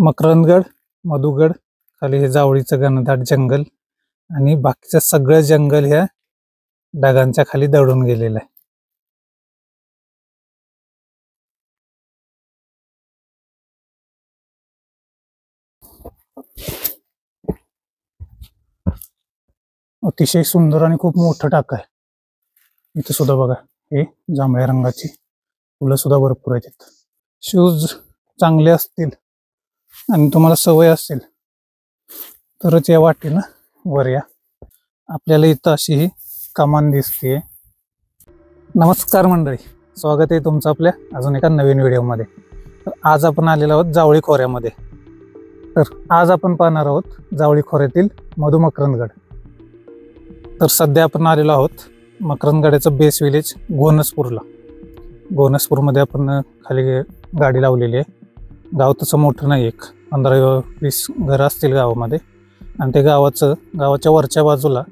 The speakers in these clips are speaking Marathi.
मकरंदगड, मधुगड, खाली हे जावळीचं घनदाट जंगल आणि बाकीचं सगळं जंगल ह्या ढगांच्या खाली दडून गेलेलं आहे. अतिशय सुंदर आणि खूप मोठं टाक आहे. इथे सुद्धा बघा, हे जांभळ्या रंगाची फुलं सुद्धा भरपूर आहेत. शूज चांगले असतील आणि तुम्हाला सवय असेल तरच या वाटेनं वर या. आपल्याला इथं अशी ही कमान दिसते. नमस्कार मंडळी, स्वागत आहे तुमचं आपल्या अजून एका नवीन व्हिडिओमध्ये. तर आज आपण आलेलो आहोत जावळी खोऱ्यामध्ये. तर आज आपण पाहणार आहोत जावळी खोऱ्यातील मधुमकरंदगड. तर सध्या आपण आलेलो आहोत मकरंदगडाचं बेस विलेज घोणसपूरला. घोणसपूरमध्ये आपण खाली गाडी लावलेली आहे. गाव तसं मोठं नाही, एक 15-20 घरं असतील गावामध्ये. आणि ते गावाच्या वरच्या बाजूला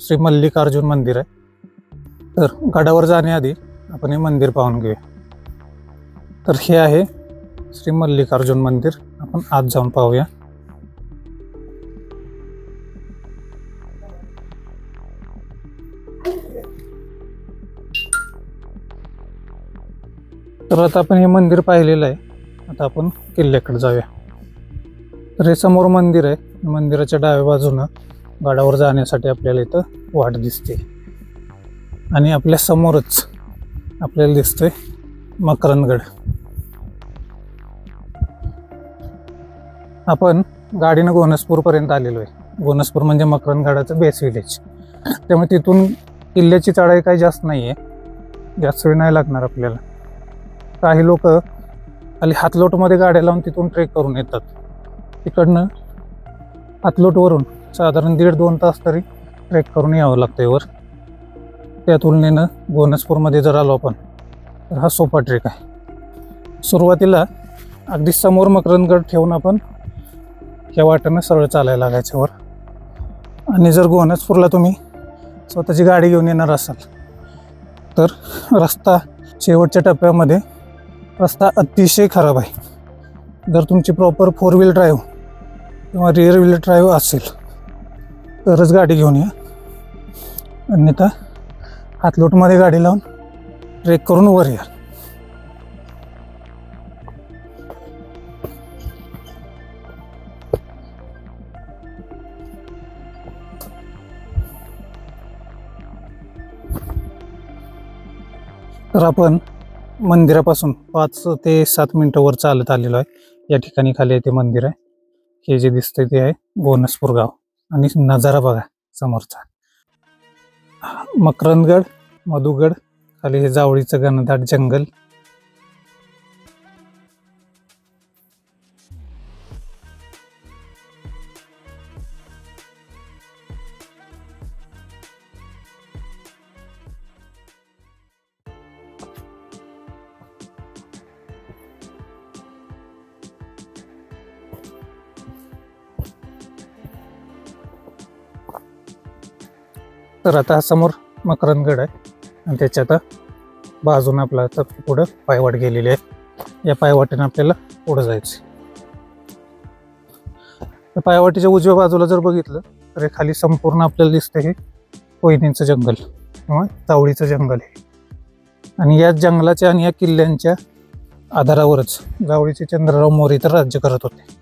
श्री मल्लिकार्जुन मंदिर आहे. तर गडावर जाण्याआधी आपण हे मंदिर पाहून घेऊया. तर हे आहे श्री मल्लिकार्जुन मंदिर. आपण आत जाऊन पाहूया. तर आता आपण हे मंदिर पाहिलेलं आहे. आता आपण किल्ल्याकडे जाऊया. तर हे समोर मंदिर आहे. मंदिराच्या डाव्या बाजूनं गडावर जाण्यासाठी आपल्याला इथं वाट दिसते. आणि आपल्या समोरच आपल्याला दिसतोय मकरंदगड. आपण गाडीनं घोणसपूरपर्यंत आलेलो आहे. घोणसपूर म्हणजे मकरंदगडाचं बेस विलेज. त्यामुळे तिथून किल्ल्याची चढाई काही जास्त नाही आहे, जास्त वेळ नाही लागणार आपल्याला. काही लोक खाली हातलोटमध्ये गाड्या लावून तिथून ट्रेक करून येतात. तिकडनं हातलोटवरून साधारण 1.5-2 तास तरी ट्रेक करून यावं लागतं वर. त्या तुलनेनं घोणसपूरमध्ये जर आलो आपण तर हा सोपा ट्रेक आहे. सुरुवातीला अगदी समोर मकरंदगड ठेवून आपण ह्या वाटेनं सरळ चालायला लागायचं वर. आणि जर घोणसपूरला तुम्ही स्वतःची गाडी घेऊन येणार असाल तर रस्ता शेवटच्या टप्प्यामध्ये रस्ता अतिशय खराब आहे. जर तुमची प्रॉपर 4 व्हील ड्राईव्ह किंवा रिअर व्हील ड्राईव्ह असेल तरच गाडी घेऊन या. अन्यथा हातलोटमध्ये गाडी लावून ट्रेक करून वर या. तर आपण मंदिरापासून 5 ते 7 मिनिटं वर चालत आलेलो आहे. या ठिकाणी खाली ते मंदिर आहे. हे जे दिसतंय ते आहे घोणसपूर गाव. आणि नजारा बघा समोरचा. मकरंदगड, मधुगड, खाली हे जावळीचं घनदाट जंगल. तर आता समोर मकरंदगड आहे आणि त्याच्या आता बाजूने आपला आता पुढं पायवाट गेलेली आहे. या पायवाटेने आपल्याला पुढं जायचं. त्या पायवाटेच्या उजव्या बाजूला जर बघितलं तर खाली संपूर्ण आपल्याला दिसतं हे कोयनेचं जंगल किंवा जावळीचं जंगल आहे. आणि या जंगलाच्या आणि या किल्ल्यांच्या आधारावरच जावळीचे चंद्रराव मोरे तर राज्य करत होते.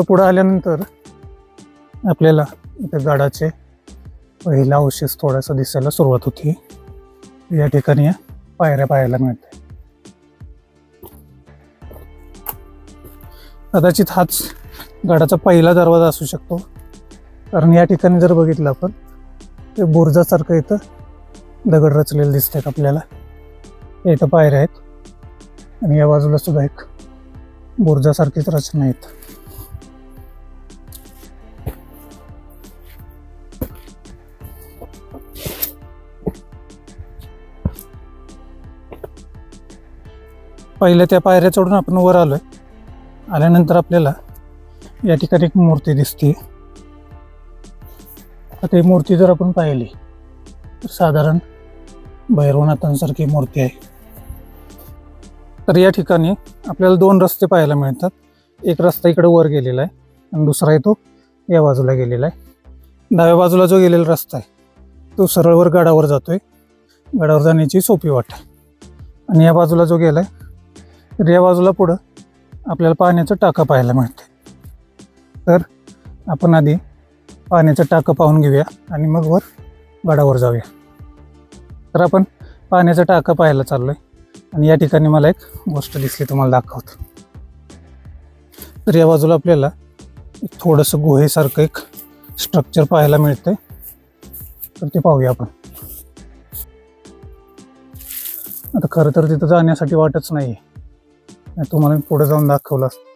पुढं आल्यानंतर आपल्याला इथे गडाचे पहिला अवशेष थोडासा दिसायला सुरुवात होती. या ठिकाणी या पायऱ्या पाहायला मिळतात. कदाचित हाच गडाचा पहिला दरवाजा असू शकतो, कारण या ठिकाणी जर बघितलं आपण ते बुरुजासारखं इथं दगड रचलेले दिसतात आपल्याला. इथं पायऱ्या आहेत आणि या बाजूला सुद्धा एक बुरुजासारखीच रचना आहेत. पहिल्या त्या पायऱ्या चढून आपण वर आलोय. आल्यानंतर आपल्याला या ठिकाणी एक मूर्ती दिसते. आता ही मूर्ती जर आपण पाहिली तर साधारण भैरवनाथांसारखी मूर्ती आहे. तर या ठिकाणी आपल्याला दोन रस्ते पाहायला मिळतात. एक रस्ता इकडे वर गेलेला आहे आणि दुसरा आहे तो या बाजूला गेलेला आहे. डाव्या बाजूला जो गेलेला रस्ता आहे तो सरळवर गडावर जातोय. गडावर जाण्याची सोपी वाट आहे. आणि या बाजूला जो गेलाय तर या बाजूला पुढं आपल्याला पाण्याचं टाकं पाहायला मिळते. तर आपण आधी पाण्याचं टाकं पाहून घेऊया आणि मग वर गडावर जाऊया. तर आपण पाण्याचं टाकं पाहायला चाललोय आणि या ठिकाणी मला एक गोष्ट दिसली, तुम्हाला दाखवतो. तर या बाजूला आपल्याला थोडंसं गुहेसारखं एक स्ट्रक्चर पाहायला मिळतंय. तर ते पाहूया आपण. आता खरं तर तिथं जाण्यासाठी वाटच नाही आहे, तुम्हाला मी पुढे जाऊन दाखवलं असतं.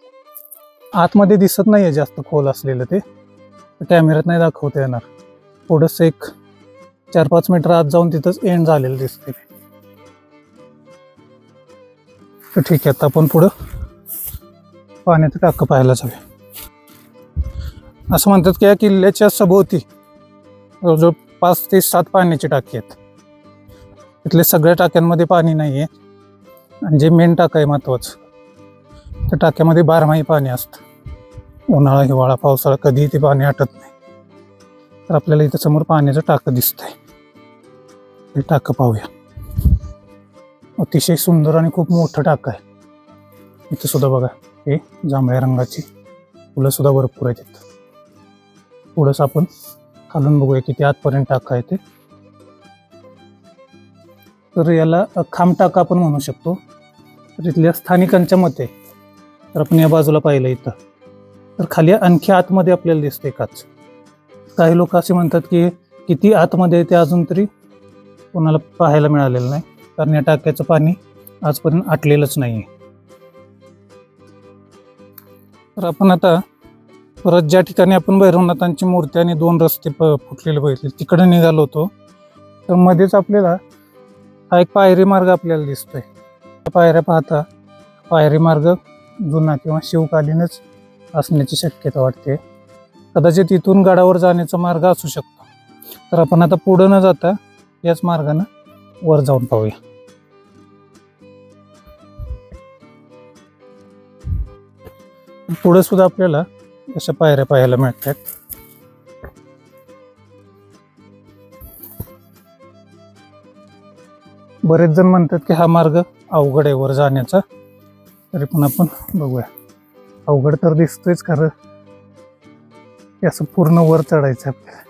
आतमध्ये दिसत नाही आहे जास्त खोल असलेलं, ते कॅमेऱ्यात नाही दाखवता येणार. थोडंसं एक 4-5 मीटर आत जाऊन तिथंच एंड झालेलं दिसते. तर ठीक आहे, आता आपण पुढं पाण्याचं टाकं पाहायला जाऊया. असं म्हणतात की या किल्ल्याच्या सभोवती जवळजवळ 5 ते 7 पाण्याची टाकी आहेत. तिथल्या सगळ्या टाक्यांमध्ये पाणी नाही आहे आणि जे मेन टाकं आहे महत्त्वाचं, त्या टाक्यामध्ये 12माही पाणी असतं. उन्हाळा, हिवाळा, पावसाळा कधीही ते पाणी आटत नाही. तर आपल्याला इथं समोर पाण्याचं टाकं दिसतंय. हे टाकं पाहूया. अतिशय सुंदर आणि खूप मोठं टाकं आहे. इथं सुद्धा बघा, हे जांभळ्या रंगाची फुलं सुद्धा भरपूर आहेत. इथं थोडंसं आपण खालून बघूया किती आतपर्यंत टाकं आहे ते. तर याला खांब टाकं आपण म्हणू शकतो. तर इथल्या स्थानिकांच्या मते तर आपण या बाजूला पाहिलं इथं, तर खाली आणखी आतमध्ये आपल्याला दिसते काच. काही लोक असे म्हणतात की किती आतमध्ये ते अजून तरी कोणाला पाहायला मिळालेलं नाही, कारण या टाक्याचं पाणी आजपर्यंत आटलेलंच नाही आहे. तर आपण आता परत ज्या ठिकाणी आपण भैरवनाथांची मूर्ती आणि 2 रस्ते फुटलेले बघितले तिकडे निघालो होतो, तर मध्येच आपल्याला हा एक पायरी मार्ग आपल्याला दिसतोय. पायऱ्या पाहता पायरी मार्ग जुना किंवा शिवकालीनच असण्याची शक्यता वाटते. कदाचित इथून गडावर जाण्याचा मार्ग असू शकतो. तर आपण आता पुढे न जाता याच मार्गाने वर जाऊन पाहूया. पुढे सुद्धा आपल्याला अशा पायऱ्या पाहायला मिळतात. बरेच जण म्हणतात की हा मार्ग अवघड आहे वर जाण्याचा, तरी पण आपण बघूया. अवघड तर दिसतोयच, कारण असं पूर्ण वर चढायचं आपल्याला.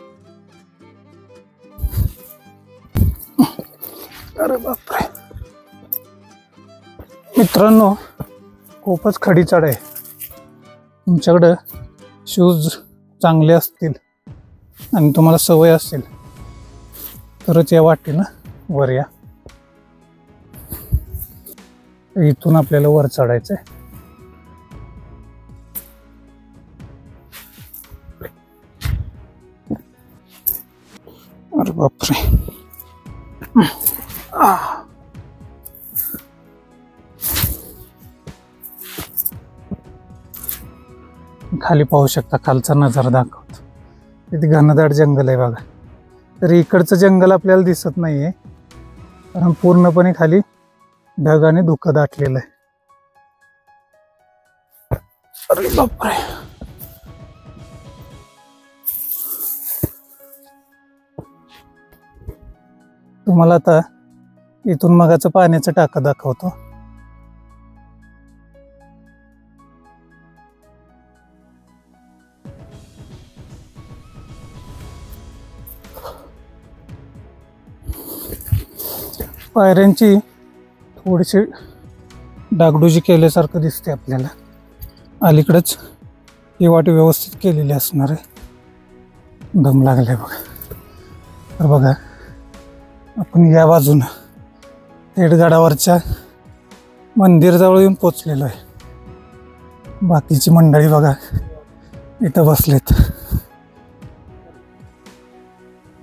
अरे बापरे मित्रांनो, खूपच खडी चढ आहे. तुमच्याकडं शूज चांगले असतील आणि तुम्हाला सवय असेल तरच या वाटेनं वर या. इथून आपल्याला वर चढायचंय. अरे बापरे, खाली पाहू शकता, खालचा नजारा दाखवतो. तिथे घनदाट जंगल आहे बघा. तर इकडचं जंगल आपल्याला दिसत नाहीये, कारण पूर्णपणे खाली ढग आणि धुकं दाटलेलं आहे. अरे बापरे, तुम्हाला आता इथून मगाचं पाण्याचं टाकं दाखवतो. पायऱ्यांची थोडीशी डागडुजी केल्यासारखं दिसते आपल्याला. अलीकडेच ही वाट व्यवस्थित केलेली असणार आहे. दम लागलाय बघा. तर बघा, आपण या बाजूनं थेट गडावरच्या मंदिराजवळ येऊन पोचलेलो आहे. बाकीची मंडळी बघा इथं बसलेत.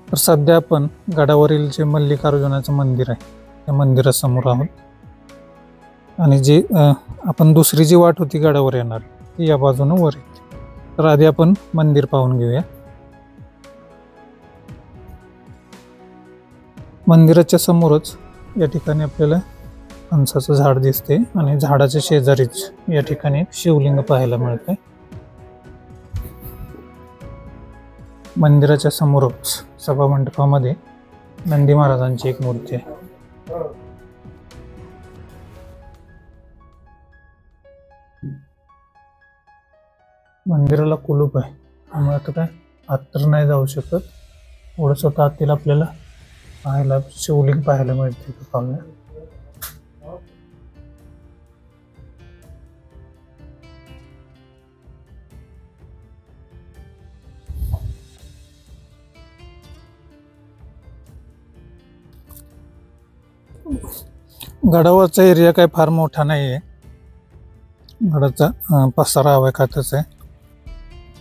तर सध्या आपण गडावरील जे मल्लिकार्जुनाचं मंदिर आहे त्या मंदिरासमोर आहोत आणि जी आपण दुसरी जी वाट होती गडावर येणार ती या बाजूनं वर येते. तर आधी आपण मंदिर पाहून घेऊया. मंदिराच्या समोरच या ठिकाणी आपल्याला फणसाचं झाड दिसते आणि झाडाच्या शेजारीच या ठिकाणी शिवलिंग पाहायला मिळते. मंदिराच्या समोरच सभामंडपामध्ये नंदी महाराजांची एक मूर्ती आहे. मंदिराला कुलूप आहे, त्यामुळे आता काय आत तर नाही जाऊ शकत. थोडंसं आतील आपल्याला पाहायला शिवलिंग पाहायला मिळते पाहुण्या. गडावरचा एरिया काय फार मोठा नाही आहे. गडाचा पसारा आवाकातच आहे.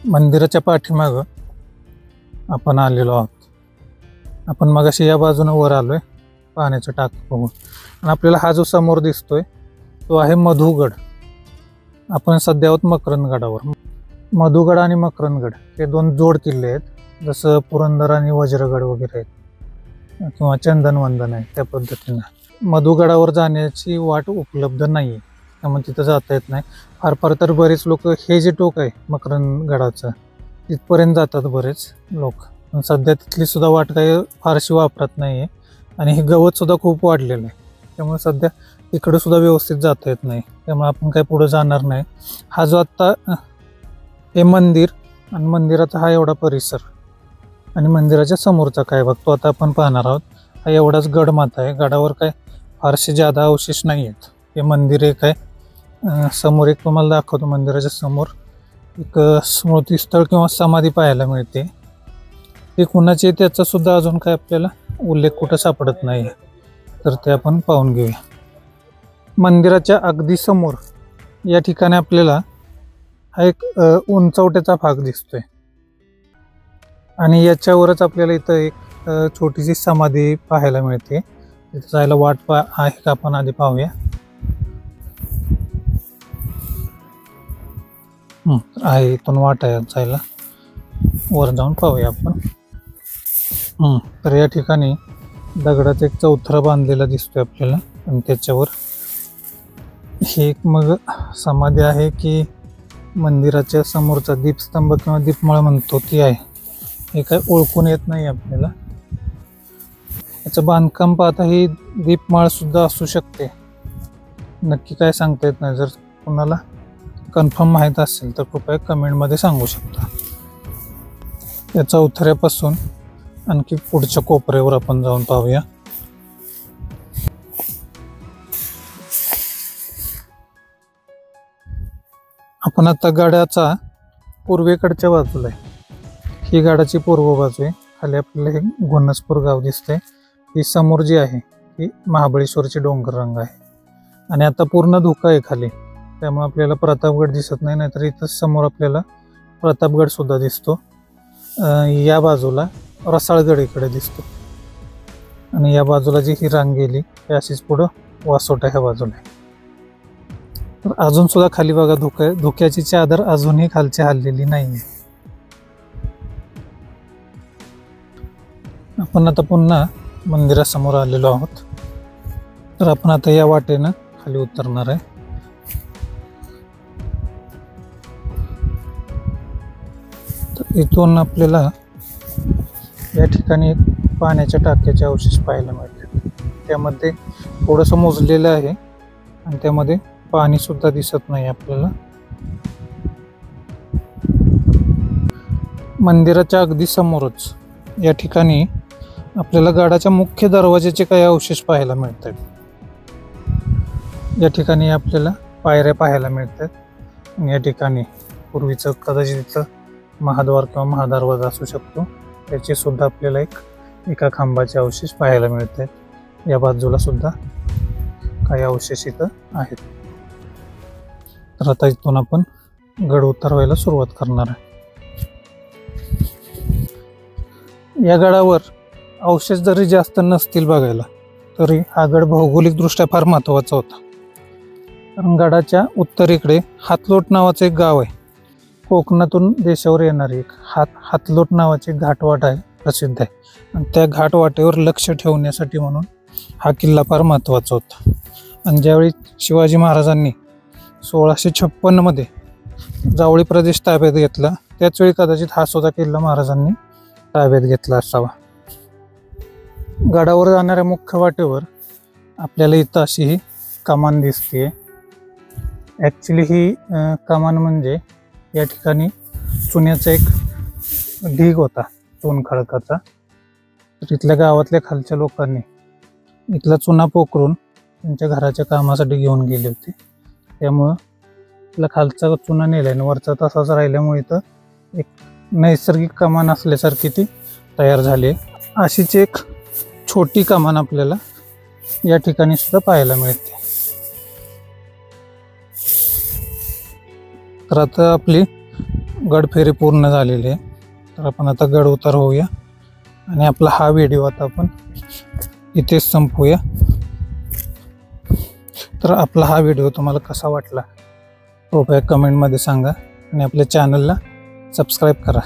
मंदिराच्या पाठीमागं आपण आलेलो आहोत. आपण मगाशी या बाजूने वर आलोय पाण्याचं टाक बघून. आणि आपल्याला हा जो समोर दिसतोय तो आहे मधुगड. आपण सध्या आहोत मकरंदगडावर. मधुगड आणि मकरंदगड हे दोन जोड किल्ले आहेत, जसं पुरंदर आणि वज्रगड वगैरे आहेत किंवा चंदनवंदन आहे त्या पद्धतीनं. मधुगडावर जाण्याची वाट उपलब्ध नाही आहे, त्यामुळे तिथं जाता येत नाही. फार फार तर बरेच लोक हे जे टोक आहे मकरंदगडाचं तिथपर्यंत जातात बरेच लोक. पण सध्या तिथली सुद्धा वाट काही फारशी वापरत नाही आहे आणि हे गवत सुद्धा खूप वाढलेलं आहे, त्यामुळे सध्या तिकडं सुद्धा व्यवस्थित जाता येत नाही. त्यामुळे आपण काही पुढे जाणार नाही. हा जो आत्ता हे मंदिर आणि मंदिराचा हा एवढा परिसर आणि मंदिराच्या समोरचा काय भाग तो आता आपण पाहणार आहोत. हा एवढाच गडमाथा आहे. गडावर काय फारसे जादा अवशेष नाही आहेत. हे मंदिर एक आहे. समोर एक तुम्हाला दाखवतो. मंदिराच्या समोर एक स्मृतीस्थळ किंवा समाधी पाहायला मिळते. ते कुणाचे त्याचा सुद्धा अजून काय आपल्याला उल्लेख कुठं सापडत नाही, तर ते आपण पाहून घेऊया. मंदिराच्या अगदी समोर या ठिकाणी आपल्याला हा एक उंचवट्याचा भाग दिसतोय आणि याच्यावरच आपल्याला इथं एक छोटीशी समाधी पाहायला मिळते. तिथं जायला वाट आहे का आपण आधी पाहूया. आहे, इथून वाट आहे जायला. वर जाऊन पाहूया आपण. तर या ठिकाणी दगडाचा एक चौथरा बांधलेला दिसतोय आपल्याला आणि त्याच्यावर हे एक मग समाधी आहे की मंदिराच्या समोरचा दीपस्तंभ किंवा दीपमाळ म्हणतो ती आहे, हे काय ओळखून येत नाही आपल्याला. याचं बांधकाम पाहता ही दीपमाळ सुद्धा असू शकते, नक्की काय सांगता येत नाही. जर कोणाला कन्फर्म माहीत असेल तर कृपया कमेंटमध्ये सांगू शकता. या चौथऱ्यापासून आणखी पुढच्या कोपऱ्यावर आपण जाऊन पाहूया. आपण आता गडाचा पूर्वेकडच्या बाजूला आहे. ही गडाची पूर्व बाजू आहे. खाली आपल्याला हे घोणसपूर गाव दिसतंय. ही समोर जी आहे ही महाबळेश्वरची डोंगररांग आहे आणि आता पूर्ण धुकं आहे खाली, त्यामुळे आपल्याला प्रतापगड दिसत नाही. नाहीतर इथं समोर आपल्याला प्रतापगड सुद्धा दिसतो. या बाजूला रसाळगड इकडे दिसतो आणि या बाजूला जी ही रांग गेली ती अशीच पुढं वासोटा ह्या बाजूला आहे. तर अजून सुद्धा खाली बघा धुकं आहे. धुक्याची चादर अजूनही खालची हललेली नाही आहे. आपण आता पुन्हा मंदिरासमोर आलेलो आहोत. तर आपण आता या वाटेनं खाली उतरणार आहे. तर इथून आपल्याला या ठिकाणी पाण्याच्या टाक्याचे अवशेष पाहायला मिळतात. त्यामध्ये थोडंसं मोजलेलं आहे आणि त्यामध्ये पाणी सुद्धा दिसत नाही आपल्याला. मंदिराच्या अगदी समोरच या ठिकाणी आपल्याला गडाच्या मुख्य दरवाजाचे काही अवशेष पाहायला मिळतात. या ठिकाणी आपल्याला पायऱ्या पाहायला मिळतात. या ठिकाणी पूर्वीचं कदाचित इथं महाद्वार किंवा महादरवाजा असू शकतो, त्याचे सुद्धा आपल्याला एका खांबाचे अवशेष पाहायला मिळतात. या बाजूला सुद्धा काही अवशेष इथं आहेत. तर आता इथून आपण गड उतरवायला सुरुवात करणार आहे. या गडावर अवशेष जरी जास्त नसतील बघायला, तरी हा गड भौगोलिक दृष्ट्या फार महत्त्वाचा होता. कारण गडाच्या उत्तरेकडे हातलोट नावाचं एक गाव आहे. कोकणातून देशावर येणारी एक हातलोट नावाची घाटवाट आहे, प्रसिद्ध आहे. आणि त्या घाटवाटेवर लक्ष ठेवण्यासाठी म्हणून हा किल्ला फार महत्त्वाचा होता. आणि ज्यावेळी शिवाजी महाराजांनी 1656 मध्ये जावळी प्रदेश ताब्यात घेतला, त्याच वेळी कदाचित हा सुद्धा किल्ला महाराजांनी ताब्यात घेतला असावा. गडावर जाणाऱ्या मुख्य वाटेवर आपल्याला इथं अशी ही कमान दिसते. ॲक्च्युली ही कमान म्हणजे या ठिकाणी चुन्याचा एक ढीग होता, चून खडकाचा. तर इथल्या गावातल्या खालच्या लोकांनी इथला चुना पोखरून त्यांच्या घराच्या कामासाठी घेऊन गेले होते. त्यामुळं इथला खालचा चुना नेला आणि वरचा तसाच राहिल्यामुळे इथं एक नैसर्गिक कमान असल्यासारखी ती तयार झाली. अशीच एक छोटी कमान आपल्याला या ठिकाणी सुद्धा पाहायला मिळते. तर आता आपली गडफेरी पूर्ण झालेली आहे. तर आपण आता गड उतार होऊया आणि आपला हा व्हिडिओ आता आपण इथेच संपवूया. तर आपला हा व्हिडिओ तुम्हाला कसा वाटला कृपया कमेंटमध्ये सांगा आणि आपल्या चॅनलला सबस्क्राईब करा.